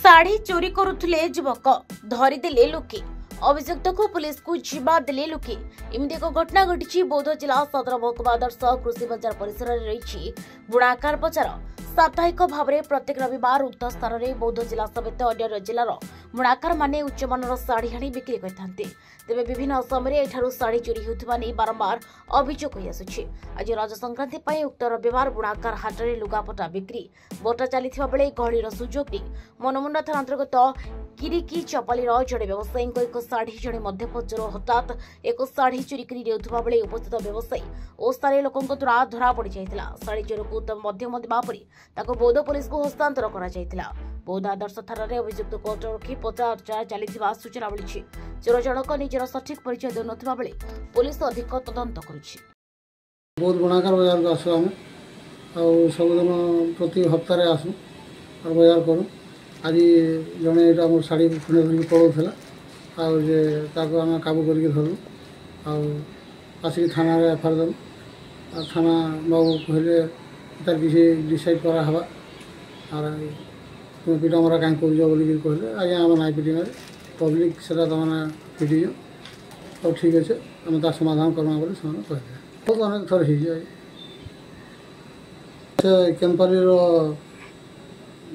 शाढ़ी चोरी करुले युवक धरीदेले लोके अभियुक्त को पुलिस को जीवा देले लोके एमती एक घटना घटी बौद्ध जिला सदर महकुमा आदर्श कृषि बजार परिसर में रही बुणाकार बजार साप्ताहिक भाव में प्रत्येक रविवार उक्त स्थान में बौद्ध जिला समेत अन्य जिलार बुणाकार माने उच्चमानर शाढ़ी आनी बिक्री करते तेज विभिन्न समय एठारू शाढ़ी चोरी होता बारंबार अभियोग होइआसुछि। आज रज संक्रांति उक्त रविवार बुणाकार हाट में लुगापटा बिक्री बटा चली बेले गहलीर सुजोग नहीं मनमुंडा थाना अंतर्गत किरिकी चपालीर जड़े व्यवसायी एक शाढ़ी जड़े मध्यप चोर हठात एक शाढ़ी चोरी कर बेले उपस्थित व्यवसायी और स्थानीय लोकों द्वारा धरा पड़ जाता। शाढ़ी चोर को मध्यम देवापर बौद्ध पुलिस को हस्तांतर कर बौद्ध आदर्श थाना अभियुक्त को अटक रखी पचरा चली सूचना मिली। चोर जनक निजर सठिक परिचय देउ नथिबा बेले पुलिस अधिक तदंत करुछि। बहुत बुणाकार बाजार को आसु आम सबुदिन प्रति हप्ताह आसु और बाजार करूँ। आज जड़े यहाँ मोर शाढ़ी खुंडे धरिक पड़ोला आम काबू करके धरलु आसिक थाना एफआईआर देलु। थाना बाबू कहले तार किसी डिसाइड करावा और तुम पिटा मरा कहीं कर कहले आज्ञा आम ना पिटी मारे पब्लिक से पिटीज तो ठीक अच्छे आम तार समाधान करना बोले कहले बहुत अनेक थर हो केनपाली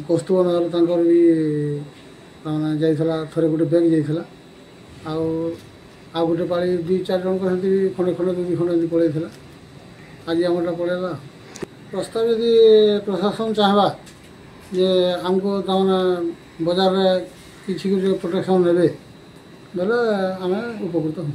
कौस्तुभ नगर भी जाइला थरे गोटे बैग जाइला आ गोटे पाड़ी दुई चार जन भी खंडे खंडे दुई खंडे पलैला आज आमटा पलैला। प्रस्ताव यदि प्रशासन चाहवा जे आमको तमाने बाजार किसी प्रोटेक्शन ने बेले आम उपकृत हूँ।